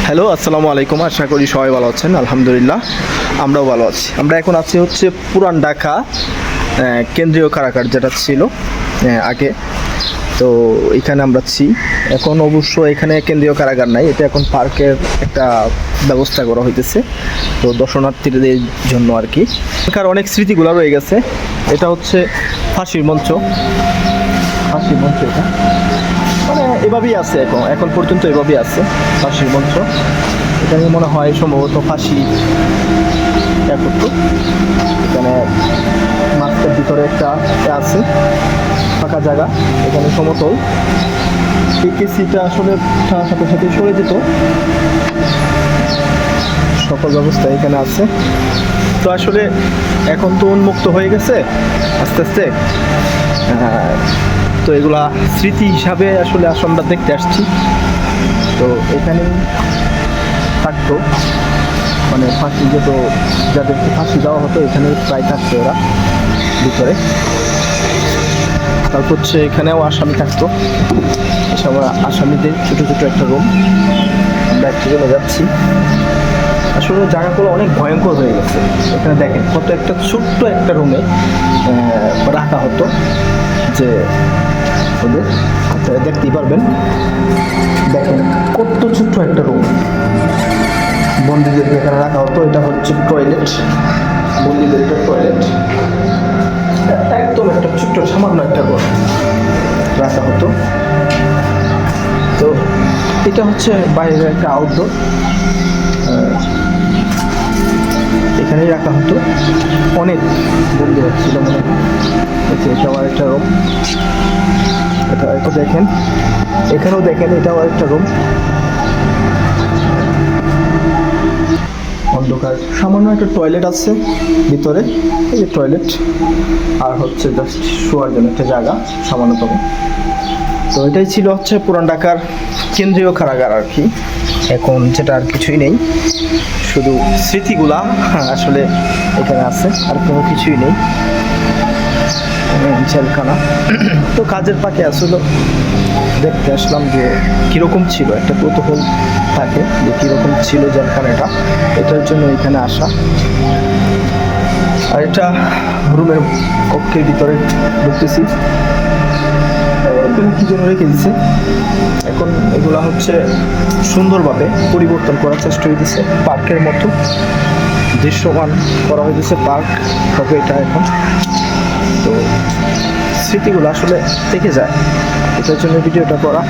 Hello, আসসালামু আলাইকুম। আশা করি সবাই ভালো আছেন। আলহামদুলিল্লাহ, আমরাও ভালো আছি। আমরা এখন আছি হচ্ছে পুরান ঢাকা কেন্দ্রীয় কারাগার, যেটা ছিল আগে। তো এখানে আমরা আছি এখন। অবশ্য এখানে কেন্দ্রীয় কারাগার নাই, এটা এখন পার্কের একটা ব্যবস্থা করা হইতেছে, তো দর্শনার্থীদের জন্য আর কি। এখানকার অনেক স্মৃতিগুলো রয়ে গেছে। এটা হচ্ছে ফাঁসির মঞ্চ। এটা মানে এভাবেই আছে, এখন পর্যন্ত এভাবেই আছে ফাঁসির মঞ্চ। এখানে মনে হয় সম্ভবত ফাঁসি করতো। এখানে মাঠের ভিতরে একটা আছে ফাঁকা জায়গা, এখানে সমতল। কেসিটা আসলে সাথে সাথে সরে যেত। সকল ব্যবস্থা এখানে আছে। তো আসলে এখন তো উন্মুক্ত হয়ে গেছে আস্তে আস্তে। তো এগুলা স্মৃতি হিসাবে আসলে আমরা দেখতে আসছি। তো এখানে থাকতো মানে ফাঁসি, যত যাদেরকে ফাঁসি দেওয়া হতো এখানে প্রায় থাকতো ওরা ভিতরে। তারপর হচ্ছে এখানেও আসামি থাকতো, এসব আসামিদের ছোটো ছোটো একটা রুম। আমরা একটু জন্য যাচ্ছি। আসলে জায়গাগুলো অনেক ভয়ঙ্কর হয়ে গেছে। এখানে দেখেন কত একটা ছোট্ট একটা রুমে রাখা হতো, যে ওদের আপনারা দেখতেই পারবেন। দেখেন কত ছোট্ট একটা রুম বন্দীদেরকে এখানে রাখা হতো। এটা হচ্ছে টয়লেট, বন্দীদের একটা টয়লেট। একদম একটা ছোট্ট সামান্য একটা ঘর রাখা হতো। তো এটা হচ্ছে বাইরের একটা আউটডোর, এখানেই রাখা হতো। অনেক বন্দী হচ্ছিল মনে হয়। এটা আমার একটা রুম। এটা দেখেন, এখানেও দেখেন, এটাও একটা রুম। অন্ধকার, সামান্য একটা টয়লেট আছে ভিতরে, এই যে টয়লেট। আর হচ্ছে জাস্ট শোয়ার জন্য একটা জায়গা সামান্যতম। তো এটাই ছিল হচ্ছে পুরান ঢাকার কেন্দ্রীয় কারাগার আর কি। এখন যেটা আর কিছুই নেই, শুধু স্মৃতিগুলা আসলে এখানে আছে, আর কোনো কিছুই নেই। জেলখানা। তো কাজের পাকে আসলে দেখতে আসলাম যে কীরকম ছিল, একটা কৌতূহল থাকে যে কীরকম ছিল জেলখানাটা, এটার জন্য এখানে আসা। আর এটা রুমের কক্ষের ভিতরে ঢুকতেছি। এখানে কি জন্য রেখে দিছে, এখন এগুলা হচ্ছে সুন্দরভাবে পরিবর্তন করার চেষ্টা হইতেছে। পার্কের মতো দৃশ্যমান করা হইতেছে পার্ক হবে এটা এখন। তো স্মৃতিগুলো আসলে থেকে যায়, এটার জন্য ভিডিওটা করা।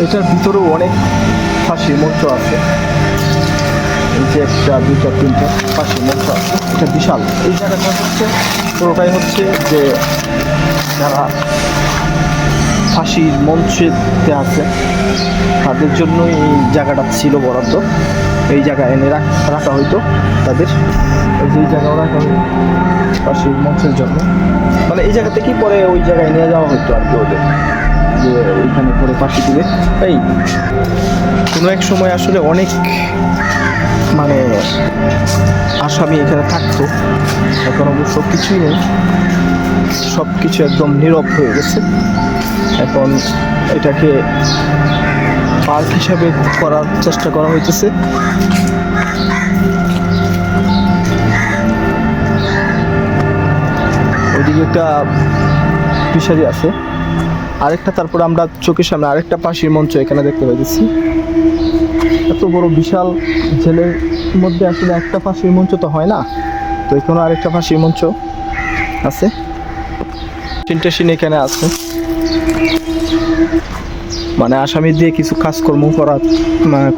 এটার ভিতরেও অনেক ফাঁসির মঞ্চ আছে। এই যে একটা, দুইটা, তিনটা ফাঁসির মঞ্চ আছে। এটা বিশাল। এই জায়গাটা হচ্ছে পুরোটাই হচ্ছে যে যারা ফাঁসির মঞ্চেতে আছে তাদের জন্যই এই জায়গাটা ছিল বরাদ্দ। এই জায়গায় এনে রাখা হইতো তাদের। এই যে জায়গাও রাখা হইতো ফাঁসির মঞ্চের জন্য, মানে এই জায়গা থেকেই পরে ওই জায়গায় নিয়ে যাওয়া হতো আর কি ওদের, যে ওইখানে পরে ফাঁসি দিবে। এই কোনো এক সময় আসলে অনেক মানে আসামি এখানে থাকতো। এখন অবশ্য কিছুই নেই, সব কিছু একদম নীরব হয়ে গেছে। এখন এটাকে পার্ক হিসাবে করার চেষ্টা করা হইতেছে। ওইদিকে একটা ফিশারি আছে আরেকটা। তারপরে আমরা চোখের সামনে আরেকটা ফাঁসির মঞ্চ এখানে দেখতে পাইতেছি। এত বড় বিশাল জেলের মধ্যে আসলে একটা ফাঁসির মঞ্চ তো হয় না। তো এখানে আরেকটা ফাঁসির মঞ্চ আছে, সিন এখানে আছে। মানে আসামি দিয়ে কিছু কাজকর্ম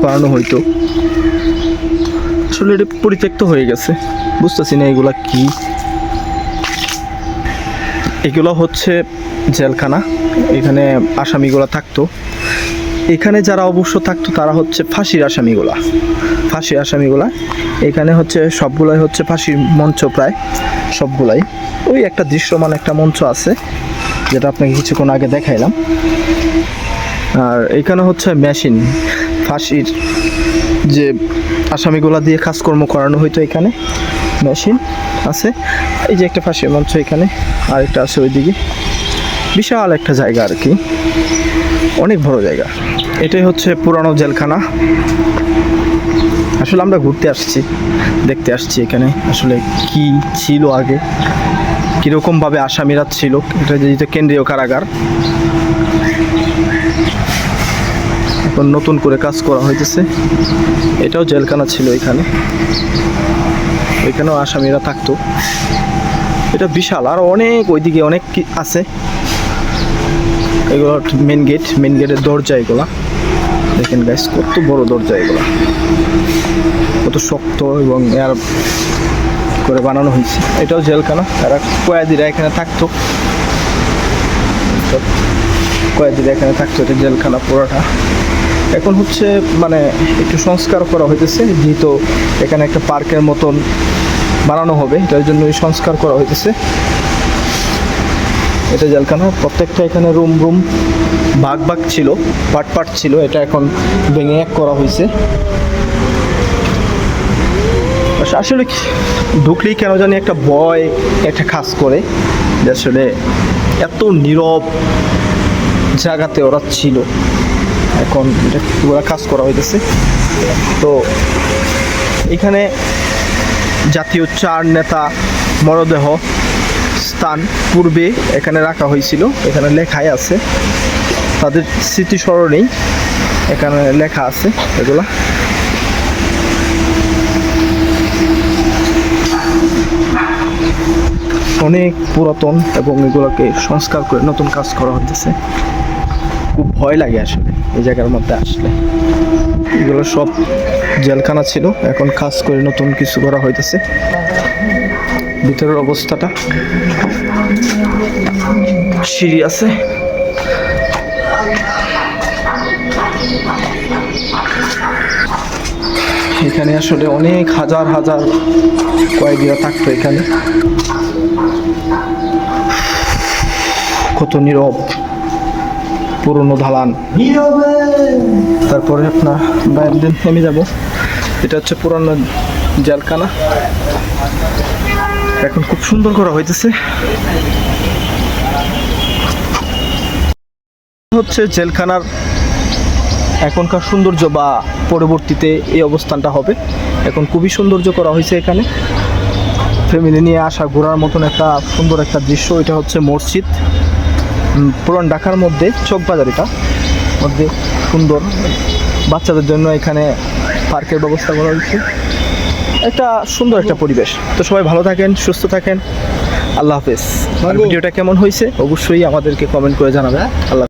করানো হইতো। আসলে এটা পরিত্যক্ত হয়ে গেছে, বুঝতেছি না এগুলা কি। এগুলো হচ্ছে জেলখানা, এখানে আসামিগুলা থাকতো। এখানে যারা অবশ্য থাকতো তারা হচ্ছে ফাঁসির আসামিগুলা। এখানে হচ্ছে সবগুলাই হচ্ছে ফাঁসির মঞ্চ, প্রায় সবগুলাই। ওই একটা দৃশ্যমান একটা মঞ্চ আছে, যেটা আপনাকে কিছুক্ষণ আগে দেখাইলাম। আর এখানে হচ্ছে মেশিন, ফাঁসির যে আসামিগুলা দিয়ে কাজকর্ম করানো হইতো, এখানে মেশিন আছে। এই যে একটা ফাঁসির মঞ্চ এখানে, আর একটা আছে ওইদিকে। বিশাল একটা জায়গা আর কি। অনেক বড় জায়গা। এটাই হচ্ছে পুরানো জেলখানা। আসলে আমরা ঘুরতে আসছি, দেখতে আসছি এখানে আসলে কি ছিল আগে, কীরকমভাবে আসামিরা ছিল। এটা যেহেতু কেন্দ্রীয় কারাগার, এখন নতুন করে কাজ করা হইতেছে। এটাও জেলখানা ছিল এখানে, এখানেও আসামিরা থাকতো। এটা বিশাল, আর অনেক ওইদিকে অনেক আছে। এগুলো মেন গেট, মেন গেটের দরজা এগুলা দেখেন গাইস, কত বড় দরজা এগুলা, কত শক্ত এবং এর করে বানানো হয়েছে। এটাও জেলখানা, তারা কয়েদিরা এখানে থাকতো, কয়েদিরা এখানে থাকতো। এটা জেলখানা পুরোটা। এখন হচ্ছে মানে একটু সংস্কার করা হইতেছে, যেহেতু এখানে একটা পার্কের মতন বানানো হবে, এটার জন্য সংস্কার করা হইতেছে। এটা জেলখানা, প্রত্যেকটা এখানে রুম রুম ভাগ ভাগ ছিল, পার্ট পার্ট ছিল। এটা এখন ভেঙে এক করা হয়েছে। আসলে ঢুকলেই কেন জানি একটা ভয় একটা কাজ করে, যে আসলে এত নীরব জায়গাতে ওরা ছিল। এখন এটা পুরো কাজ করা হইতেছে। তো এখানে জাতীয় 4 নেতা মরদেহ স্থান পূর্বে এখানে রাখা হয়েছিল। এখানে লেখাই আছে, তাদের স্মৃতিস্মরণেই এখানে লেখা আছে এগুলা। অনেক পুরাতন এবং এগুলোকে সংস্কার করে নতুন কাজ করা হতেছে। খুব ভয় লাগে আসলে এই জায়গার মধ্যে আসলে। এগুলো সব জেলখানা ছিল, এখন কাজ করে নতুন কিছু করা হইতেছে। ভিতরের অবস্থাটা, সিঁড়ি আছে, এখানে আসলে অনেক হাজার হাজার কয়েদিরা থাকতো এখানে। কত নীরব, পুরনো দালান। তারপরে আপনার বাইরের দিন নেমে যাব। এটা হচ্ছে পুরানো জেলখানা, এখন খুব সুন্দর করা হইতেছে। হচ্ছে জেলখানার এখনকার সৌন্দর্য বা পরবর্তীতে এই অবস্থানটা হবে। এখন খুবই সৌন্দর্য করা হয়েছে এখানে, ফ্যামিলি নিয়ে আসা ঘোরার মতন একটা সুন্দর একটা দৃশ্য। এটা হচ্ছে মসজিদ, পুরান ঢাকার মধ্যে চকবাজার, এটা মধ্যে সুন্দর বাচ্চাদের জন্য এখানে পার্কের ব্যবস্থা করা হয়েছে। একটা সুন্দর একটা পরিবেশ। তো সবাই ভালো থাকেন, সুস্থ থাকেন, আল্লাহ হাফেজ। ভিডিওটা কেমন হয়েছে অবশ্যই আমাদেরকে কমেন্ট করে জানাবেন। আল্লাহ হাফেজ।